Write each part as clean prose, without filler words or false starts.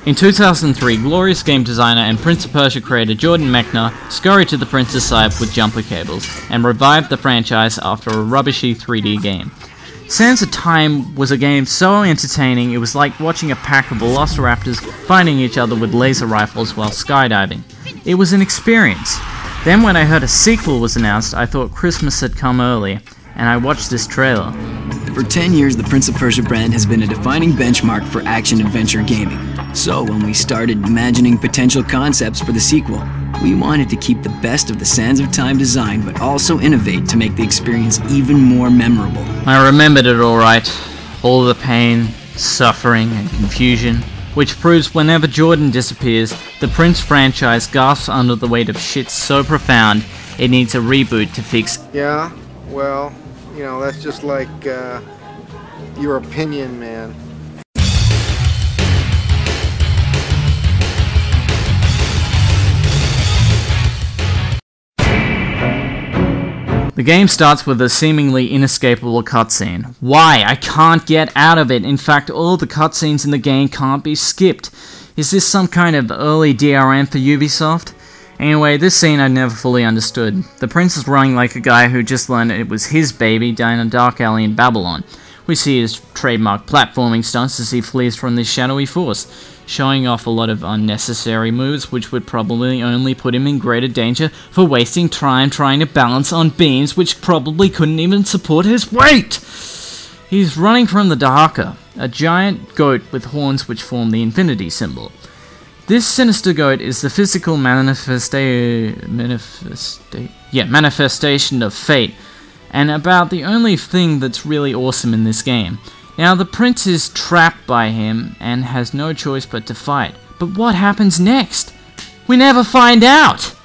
In 2003, glorious game designer and Prince of Persia creator Jordan Mechner scurried to the Prince's side with jumper cables, and revived the franchise after a rubbishy 3D game. Sands of Time was a game so entertaining it was like watching a pack of velociraptors fighting each other with laser rifles while skydiving. It was an experience. Then when I heard a sequel was announced, I thought Christmas had come early, and I watched this trailer. For 10 years, the Prince of Persia brand has been a defining benchmark for action-adventure gaming. So when we started imagining potential concepts for the sequel, we wanted to keep the best of the Sands of Time design, but also innovate to make the experience even more memorable. I remembered it alright. All the pain, suffering, and confusion, which proves whenever Jordan disappears, the Prince franchise gasps under the weight of shit so profound, it needs a reboot to fix. Yeah, well, you know, that's just like, your opinion, man. The game starts with a seemingly inescapable cutscene. Why? I can't get out of it. In fact, all the cutscenes in the game can't be skipped. Is this some kind of early DRM for Ubisoft? Anyway, this scene I never fully understood. The prince is running like a guy who just learned it was his baby down a dark alley in Babylon. We see his trademark platforming stunts as he flees from this shadowy force, showing off a lot of unnecessary moves which would probably only put him in greater danger for wasting time trying to balance on beams which probably couldn't even support his weight! He's running from the Dahaka, a giant goat with horns which form the infinity symbol. This sinister goat is the physical manifestation of fate, and about the only thing that's really awesome in this game. Now, the prince is trapped by him and has no choice but to fight. But what happens next? We never find out!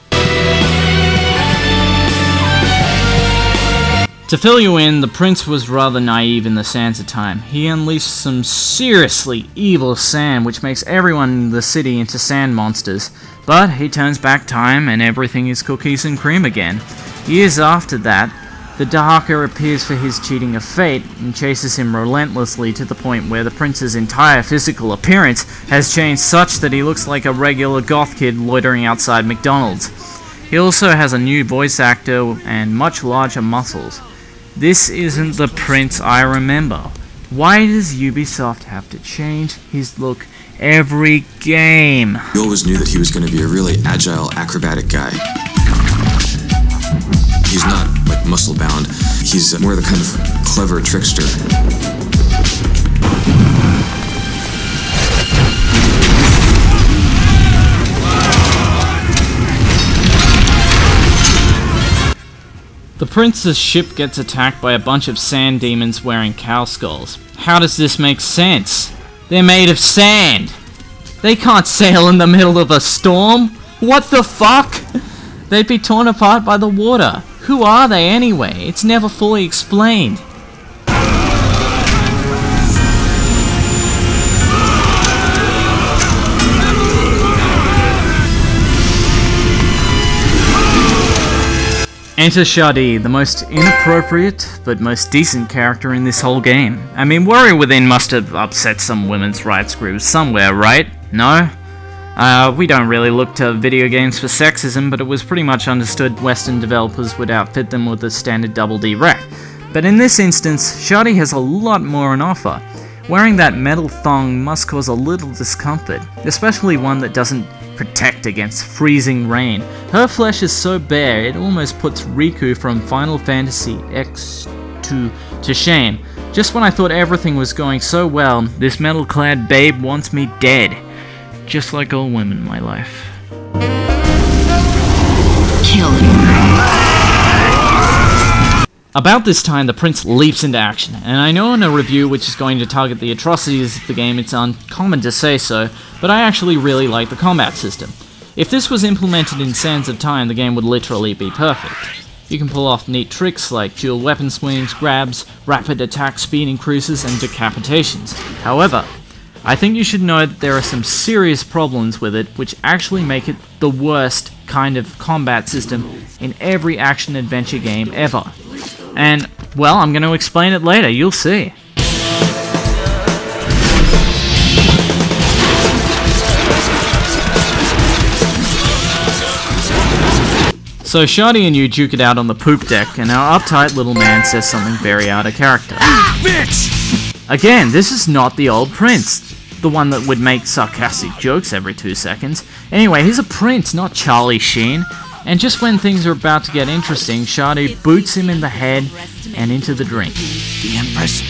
To fill you in, the prince was rather naive in the Sands of Time. He unleashed some seriously evil sand which makes everyone in the city into sand monsters. But he turns back time and everything is cookies and cream again. Years after that, the Dahaka appears for his cheating of fate and chases him relentlessly to the point where the prince's entire physical appearance has changed such that he looks like a regular goth kid loitering outside McDonald's. He also has a new voice actor and much larger muscles. This isn't the prince I remember. Why does Ubisoft have to change his look every game? We always knew that he was going to be a really agile, acrobatic guy. He's not, like, muscle-bound. He's more the kind of clever trickster. The prince's ship gets attacked by a bunch of sand demons wearing cow skulls. How does this make sense? They're made of sand! They can't sail in the middle of a storm! What the fuck? They'd be torn apart by the water. Who are they anyway? It's never fully explained. Enter Shadi, the most inappropriate but most decent character in this whole game. I mean, Warrior Within must have upset some women's rights groups somewhere, right? No? We don't really look to video games for sexism, but it was pretty much understood Western developers would outfit them with a standard Double D rack. But in this instance, Shadi has a lot more on offer. Wearing that metal thong must cause a little discomfort, especially one that doesn't protect against freezing rain. Her flesh is so bare, it almost puts Riku from Final Fantasy X to shame. Just when I thought everything was going so well, this metal-clad babe wants me dead. Just like all women in my life. About this time, the prince leaps into action, and I know in a review which is going to target the atrocities of the game, it's uncommon to say so, but I actually really like the combat system. If this was implemented in Sands of Time, the game would literally be perfect. You can pull off neat tricks like dual weapon swings, grabs, rapid attack speeding cruises, and decapitations. However, I think you should know that there are some serious problems with it which actually make it the worst kind of combat system in every action-adventure game ever. And, well, I'm going to explain it later, you'll see. So Shadi and you duke it out on the poop deck, and our uptight little man says something very out of character. Bitch! Again, this is not the old prince, the one that would make sarcastic jokes every 2 seconds. Anyway, he's a prince, not Charlie Sheen. And just when things are about to get interesting, Shadi boots him in the head and into the drink. The Empress.